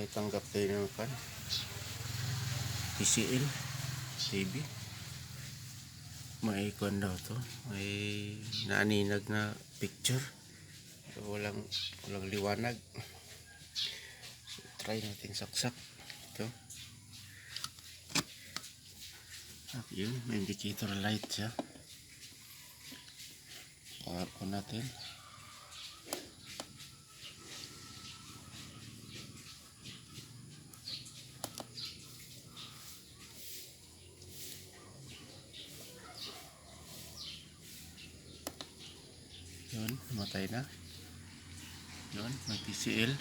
may tanggap tayo ng TCL TV. May ikon daw to, may naaninag na picture, walang liwanag. So, try natin saksak ito. At yun, may indicator light siya. Power on natin. Yun, namatay na. Yun, may TCL.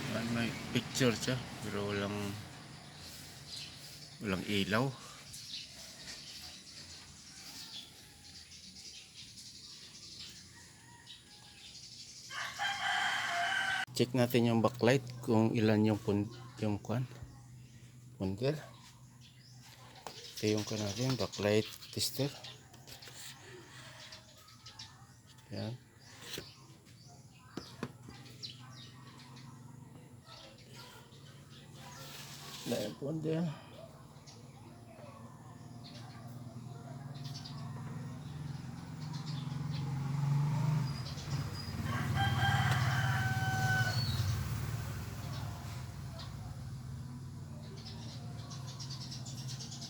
Yun, may picture siya, pero walang ilaw. Check natin yung backlight kung ilan yung punter. Ito yung natin, backlight tester. Yan. Dahil punter.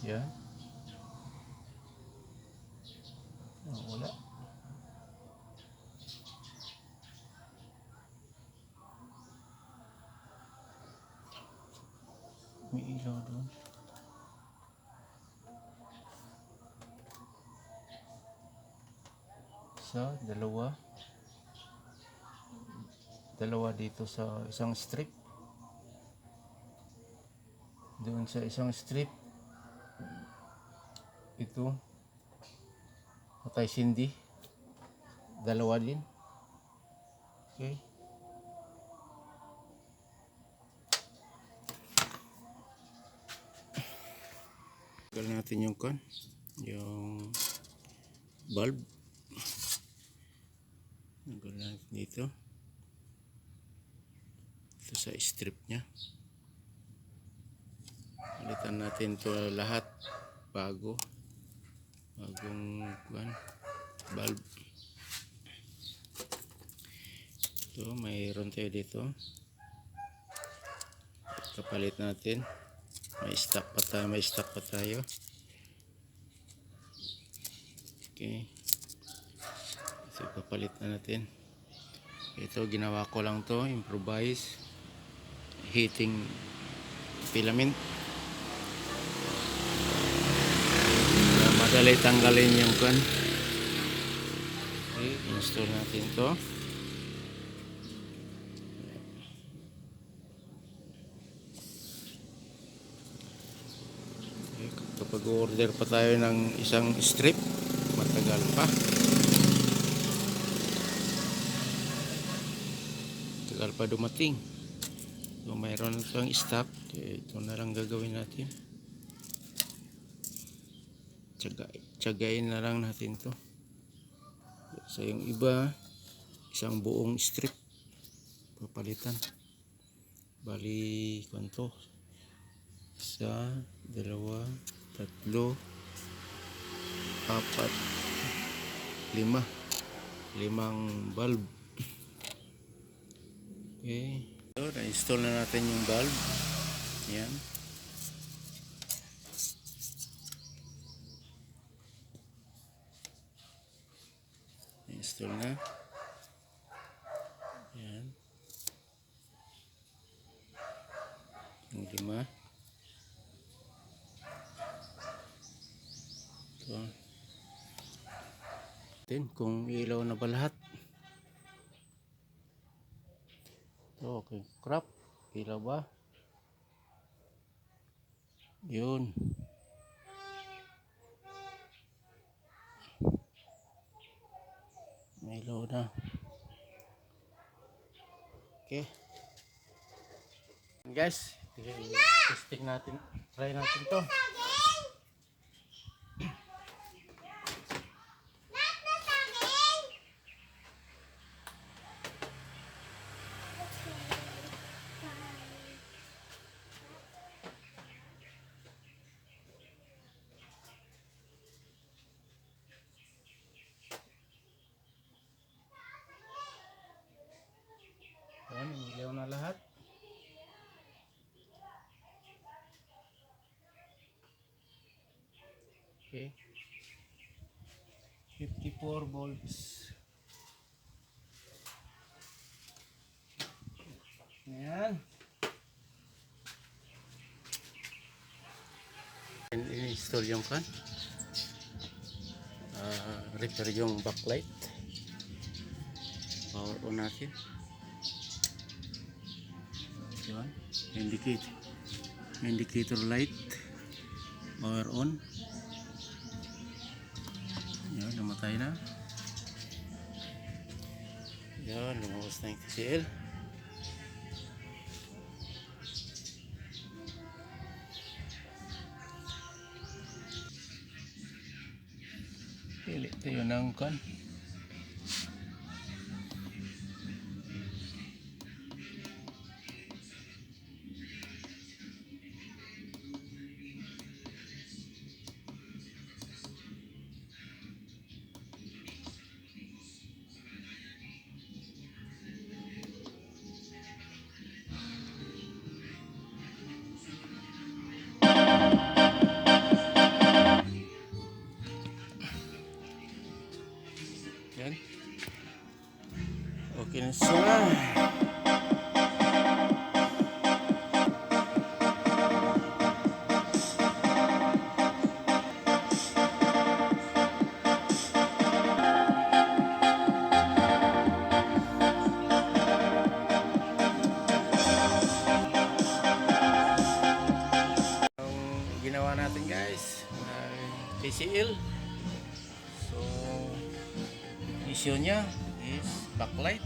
Yan. Wala. May ilaw doon. Isa, dalawa dito sa isang strip. Doon sa isang strip. Ito. Patay sindi. Dalawa din. Okay. Tanggal natin yung bulb. Tanggal natin dito. Ito sa strip nya. Palitan natin to lahat bagong bulb. Ito, mayroon tayo dito. Kapalit natin. May stock pa tayo. Okay. So, kapalit na natin. Ito, ginawa ko lang to, improvise heating filament. Madali tanggalin yung Okay, install natin to. Okay, kapag order pa tayo ng isang strip, matagal pa. Tagal pa dumating. So, mayroon pang stock. Okay, ito na lang gagawin natin. Tiyagain na lang natin to. So yung iba, isang buong strip papalitan. Bali kwanto? 1, 2, 3, 4, 5. 5 bulb. Okay. So, na-install na natin yung bulb. Yan. Install na. Yan. Yung 5. Ito. Then, kung ilaw na ba lahat. Ito, okay. Crop. Ilaw ba? Yun. May ilaw na. Okay. Guys, testing natin. Try natin to. Yan, ilaw na lahat. Okay. 54 volts. Ayan. In-install yung kan. Repair yung backlight. Power on natin. Yan. Indicator light. Power on. Yan, namatay na. Yan, lumabas na yung KCL. Pili tayo ng kan. Yan. Okay na siya. Ang ginawa natin guys, TCL. So issue niya is backlight.